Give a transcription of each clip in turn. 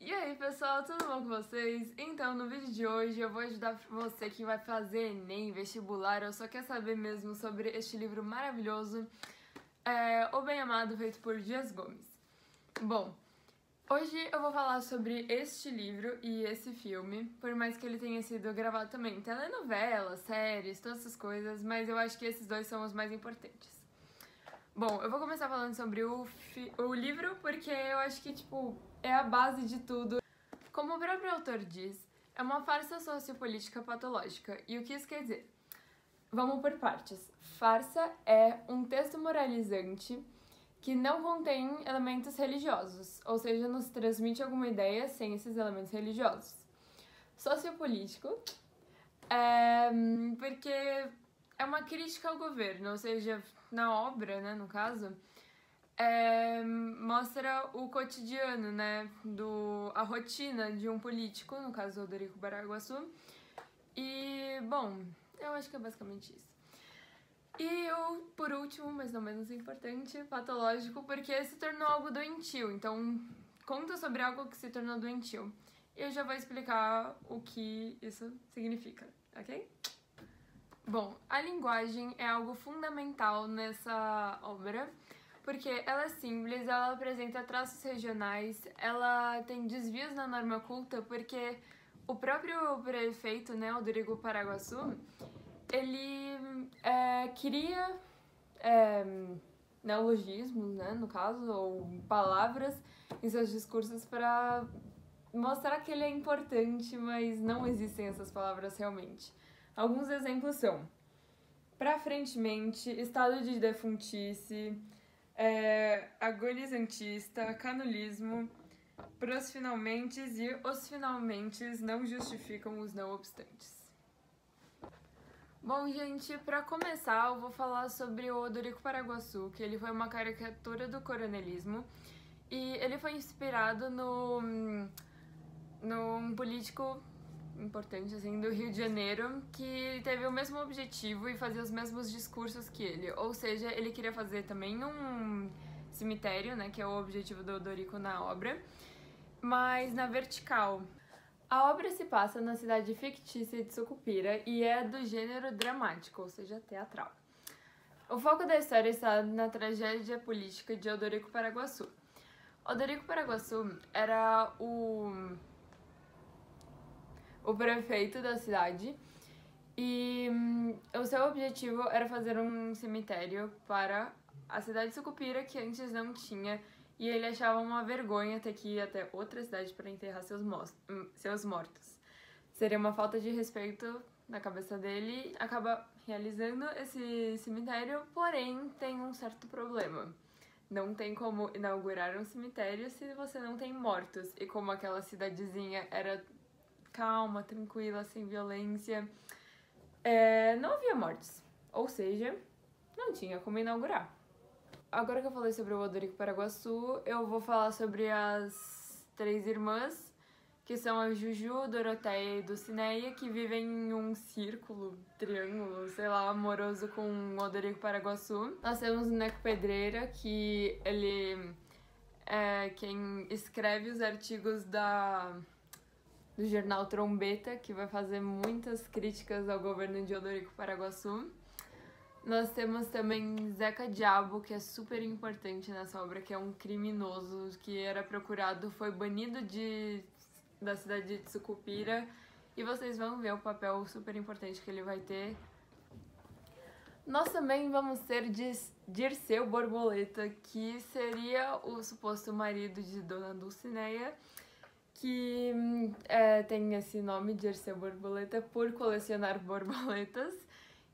E aí pessoal, tudo bom com vocês? Então no vídeo de hoje eu vou ajudar você que vai fazer Enem, vestibular ou só quer saber mesmo sobre este livro maravilhoso, O Bem Amado, feito por Dias Gomes. Bom, hoje eu vou falar sobre este livro e esse filme, por mais que ele tenha sido gravado também em telenovelas, séries, todas essas coisas, mas eu acho que esses dois são os mais importantes. Bom, eu vou começar falando sobre o livro porque eu acho que, é a base de tudo. Como o próprio autor diz, é uma farsa sociopolítica patológica. E o que isso quer dizer? Vamos por partes. Farsa é um texto moralizante que não contém elementos religiosos, ou seja, nos transmite alguma ideia sem esses elementos religiosos. Sociopolítico porque é uma crítica ao governo, ou seja, na obra, né, no caso, mostra o cotidiano, né, a rotina de um político, no caso o Odorico Baraguaçu. E, bom, eu acho que é basicamente isso. E por último, mas não menos importante, patológico, porque se tornou algo doentio. Então, conta sobre algo que se tornou doentio. E eu já vou explicar o que isso significa, ok? Bom, a linguagem é algo fundamental nessa obra, porque ela é simples, ela apresenta traços regionais, ela tem desvios na norma culta, porque o próprio prefeito, né, Odorico Paraguaçu, ele cria neologismos, né, no caso, ou palavras em seus discursos para mostrar que ele é importante, mas não existem essas palavras realmente. Alguns exemplos são: pra frentemente, estado de defuntice, agonizantista, canulismo, pros finalmentes e os finalmentes não justificam os não obstantes. Bom, gente, pra começar eu vou falar sobre o Odorico Paraguaçu, que ele foi uma caricatura do coronelismo e ele foi inspirado num político importante, assim, do Rio de Janeiro, que teve o mesmo objetivo e fazia os mesmos discursos que ele. Ou seja, ele queria fazer também um cemitério, né, que é o objetivo do Odorico na obra, mas na vertical. A obra se passa na cidade fictícia de Sucupira e é do gênero dramático, ou seja, teatral. O foco da história está na tragédia política de Odorico Paraguaçu. Odorico Paraguaçu era o prefeito da cidade e o seu objetivo era fazer um cemitério para a cidade de Sucupira, que antes não tinha, e ele achava uma vergonha ter que ir até outra cidade para enterrar seus mortos. Seria uma falta de respeito na cabeça dele, acaba realizando esse cemitério, porém tem um certo problema. Não tem como inaugurar um cemitério se você não tem mortos, e como aquela cidadezinha era calma, tranquila, sem violência, não havia mortes, ou seja, não tinha como inaugurar. Agora que eu falei sobre o Odorico Paraguaçu, eu vou falar sobre as três irmãs, que são a Juju, Doroteia e Dulcineia, que vivem em um círculo, triângulo, sei lá, amoroso com o Odorico Paraguaçu. Nós temos o Neco Pedreira, que ele é quem escreve os artigos do jornal Trombeta, que vai fazer muitas críticas ao governo de Odorico Paraguaçu. Nós temos também Zeca Diabo, que é super importante nessa obra, que é um criminoso que era procurado, foi banido da cidade de Sucupira, e vocês vão ver o papel super importante que ele vai ter. Nós também vamos ter Dirceu Borboleta, que seria o suposto marido de Dona Dulcineia, que tem esse nome, Dirceu Borboleta, por colecionar borboletas.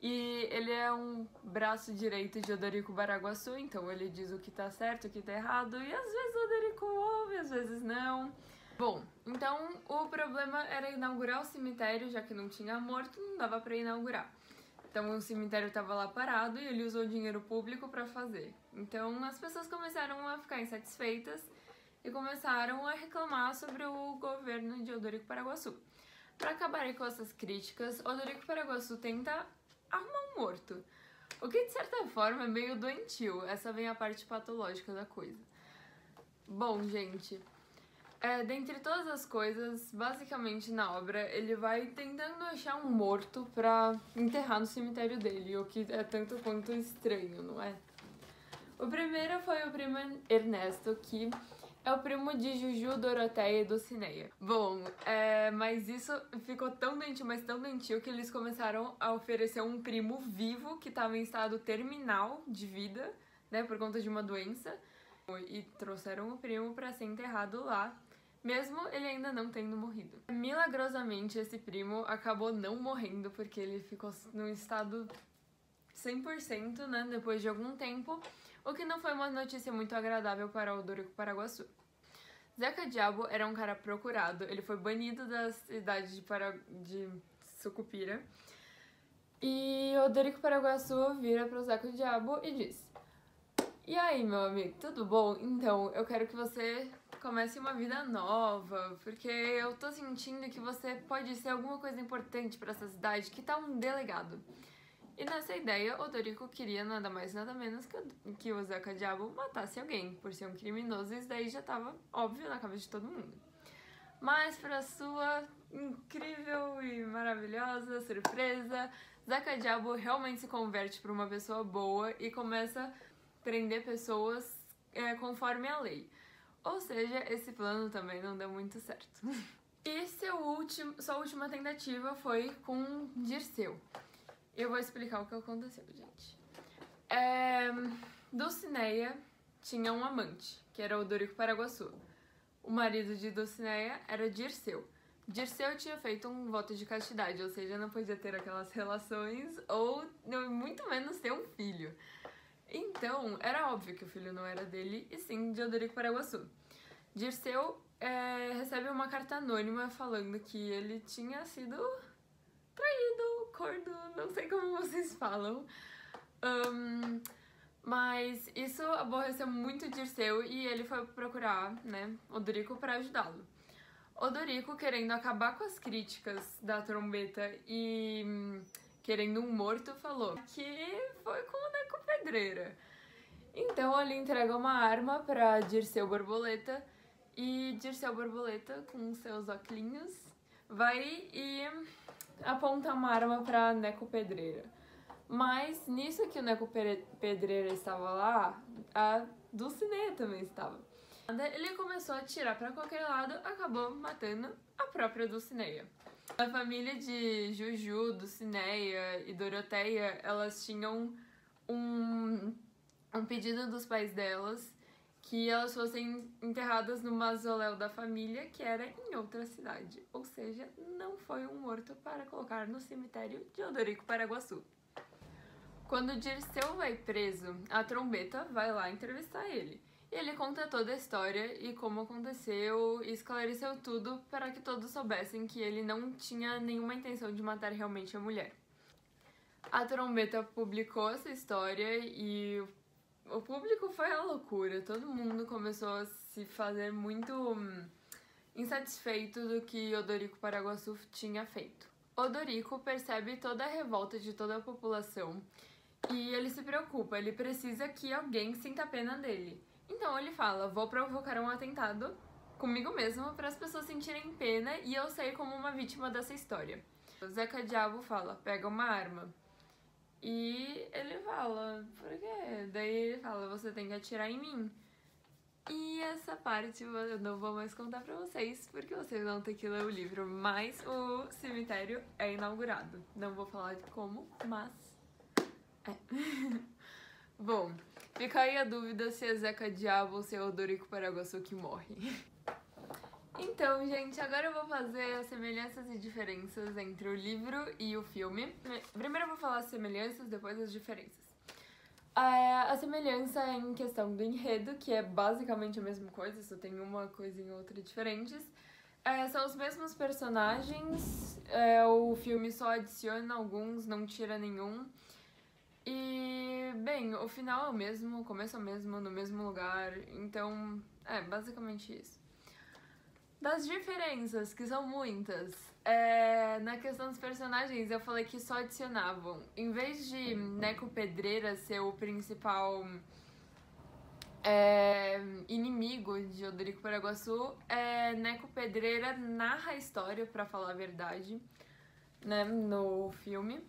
E ele é um braço direito de Odorico Baraguaçu, então ele diz o que tá certo, o que tá errado, e às vezes o Odorico ouve, às vezes não. Bom, então o problema era inaugurar o cemitério, já que não tinha morto, não dava pra inaugurar. Então o cemitério tava lá parado e ele usou dinheiro público pra fazer. Então as pessoas começaram a ficar insatisfeitas e começaram a reclamar sobre o governo de Odorico Paraguaçu. Para acabar com essas críticas, Odorico Paraguaçu tenta arrumar um morto, o que de certa forma é meio doentio. Essa vem a parte patológica da coisa. Bom, gente, Dentre todas as coisas, basicamente na obra, ele vai tentando achar um morto pra enterrar no cemitério dele, o que é tanto quanto estranho, não é? O primeiro foi o primo Ernesto, que é o primo de Juju, Doroteia e Dulcinea. Bom, mas isso ficou tão doentio, mas tão doentio, que eles começaram a oferecer um primo vivo que estava em estado terminal de vida, né, por conta de uma doença, e trouxeram o primo pra ser enterrado lá, mesmo ele ainda não tendo morrido. Milagrosamente, esse primo acabou não morrendo, porque ele ficou num estado 100%, né, depois de algum tempo, o que não foi uma notícia muito agradável para o Odorico Paraguaçu. Zeca Diabo era um cara procurado, ele foi banido da cidade de Sucupira, e Odorico Paraguaçu vira pro Zeca Diabo e diz: "E aí, meu amigo, tudo bom? Então, eu quero que você comece uma vida nova, porque eu tô sentindo que você pode ser alguma coisa importante pra essa cidade, que tal um delegado?" E nessa ideia, Odorico queria nada mais nada menos que o Zeca Diabo matasse alguém, por ser um criminoso, e isso daí já tava óbvio na cabeça de todo mundo. Mas, para sua incrível e maravilhosa surpresa, Zeca Diabo realmente se converte para uma pessoa boa e começa a prender pessoas conforme a lei. Ou seja, esse plano também não deu muito certo. E sua última tentativa foi com Dirceu. Eu vou explicar o que aconteceu, gente. Dulcinea tinha um amante, que era o Odorico Paraguaçu. O marido de Dulcinea era Dirceu. Dirceu tinha feito um voto de castidade, ou seja, não podia ter aquelas relações ou muito menos ter um filho. Então, era óbvio que o filho não era dele, e sim de Odorico Paraguaçu. Dirceu recebe uma carta anônima falando que ele tinha sido traído, corno, não sei como vocês falam. Mas isso aborreceu muito Dirceu e ele foi procurar, né, Odorico para ajudá-lo. Odorico, querendo acabar com as críticas da trombeta e querendo um morto, falou que foi com o Neco Pedreira. Então ele entrega uma arma para Dirceu Borboleta e Dirceu Borboleta, com seus óculos, vai e aponta uma arma para Neco Pedreira. Mas nisso que o Neco Pedreira estava lá, a Dulcinea também estava. Ele começou a atirar para qualquer lado, acabou matando a própria Dulcinea. A família de Juju, Dulcinea e Doroteia, elas tinham um pedido dos pais delas que elas fossem enterradas no mausoléu da família, que era em outra cidade. Ou seja, não foi um morto para colocar no cemitério de Odorico Paraguaçu. Quando Dirceu vai preso, a trombeta vai lá entrevistar ele. E ele conta toda a história e como aconteceu e esclareceu tudo para que todos soubessem que ele não tinha nenhuma intenção de matar realmente a mulher. A trombeta publicou essa história e o público foi a loucura. Todo mundo começou a se fazer muito insatisfeito do que Odorico Paraguaçu tinha feito. Odorico percebe toda a revolta de toda a população e ele se preocupa, ele precisa que alguém sinta pena dele. Então ele fala: vou provocar um atentado comigo mesmo para as pessoas sentirem pena e eu sair como uma vítima dessa história. O Zeca Diabo fala: pega uma arma. E ele fala: por quê? Daí ele fala: você tem que atirar em mim. E essa parte eu não vou mais contar pra vocês, porque vocês vão ter que ler o livro, mas o cemitério é inaugurado. Não vou falar de como, mas Bom, fica aí a dúvida se é Zeca Diabo ou se é Odorico Paraguaçu que morre. Então, gente, agora eu vou fazer as semelhanças e diferenças entre o livro e o filme. Primeiro eu vou falar as semelhanças, depois as diferenças. A semelhança é em questão do enredo, que é basicamente a mesma coisa, só tem uma coisa e outra diferentes. São os mesmos personagens, o filme só adiciona alguns, não tira nenhum. E, bem, o final é o mesmo, o começo é o mesmo, no mesmo lugar, então, basicamente isso. Das diferenças, que são muitas, na questão dos personagens eu falei que só adicionavam. Em vez de Neco Pedreira ser o principal inimigo de Odorico Paraguaçu, Neco Pedreira narra a história, pra falar a verdade, né, no filme.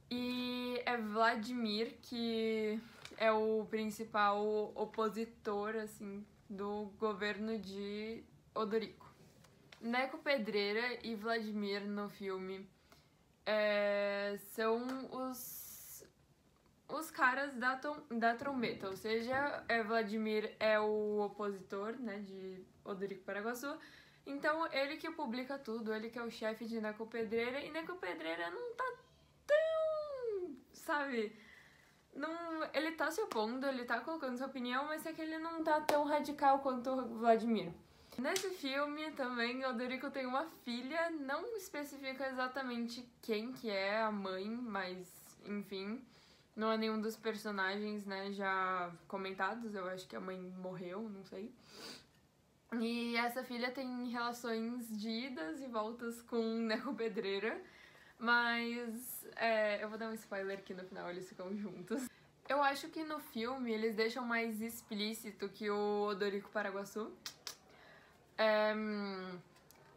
E é Vladimir, que é o principal opositor, assim, do governo de Odorico. Neco Pedreira e Vladimir no filme são os caras da trombeta, ou seja, Vladimir é o opositor, né, de Odorico Paraguaçu, então ele que publica tudo, ele que é o chefe de Neco Pedreira, e Neco Pedreira não tá tão, sabe, não, ele tá se opondo, ele tá colocando sua opinião, mas é que ele não tá tão radical quanto o Vladimir. Nesse filme também, Odorico tem uma filha, não especifica exatamente quem que é a mãe, mas enfim, não é nenhum dos personagens, né, já comentados, eu acho que a mãe morreu, não sei. E essa filha tem relações de idas e voltas com Neco Pedreira, mas eu vou dar um spoiler que no final eles ficam juntos. Eu acho que no filme eles deixam mais explícito que o Odorico Paraguaçu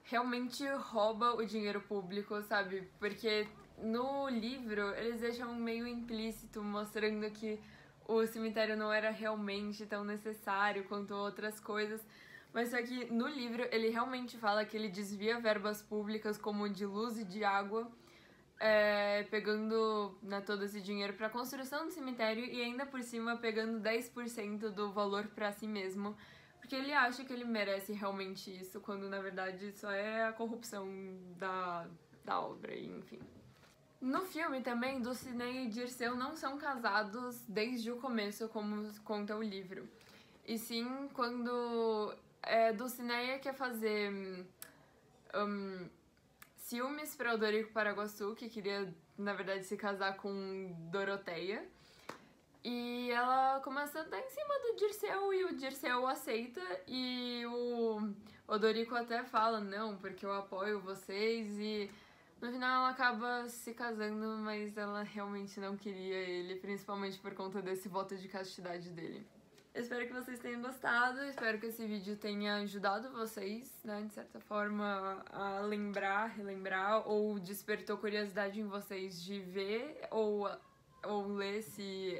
realmente rouba o dinheiro público, sabe? Porque no livro eles deixam meio implícito, mostrando que o cemitério não era realmente tão necessário quanto outras coisas. Mas só que no livro ele realmente fala que ele desvia verbas públicas como de luz e de água, pegando, né, todo esse dinheiro para a construção do cemitério e ainda por cima pegando 10% do valor para si mesmo. Porque ele acha que ele merece realmente isso, quando na verdade só é a corrupção da obra, enfim. No filme também, Dulcinea e Dirceu não são casados desde o começo, como conta o livro. E sim, quando Dulcinea quer fazer ciúmes para Odorico Paraguaçu, que queria, na verdade, se casar com Doroteia. E ela começa a dar em cima do Dirceu e o Dirceu aceita e o Odorico até fala, não, porque eu apoio vocês, e no final ela acaba se casando, mas ela realmente não queria ele, principalmente por conta desse voto de castidade dele. Eu espero que vocês tenham gostado, espero que esse vídeo tenha ajudado vocês, né, de certa forma, a relembrar, ou despertou curiosidade em vocês de ver ou ler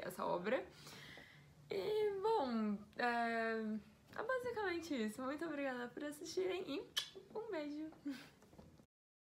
essa obra. E, bom, é basicamente isso. Muito obrigada por assistirem e um beijo!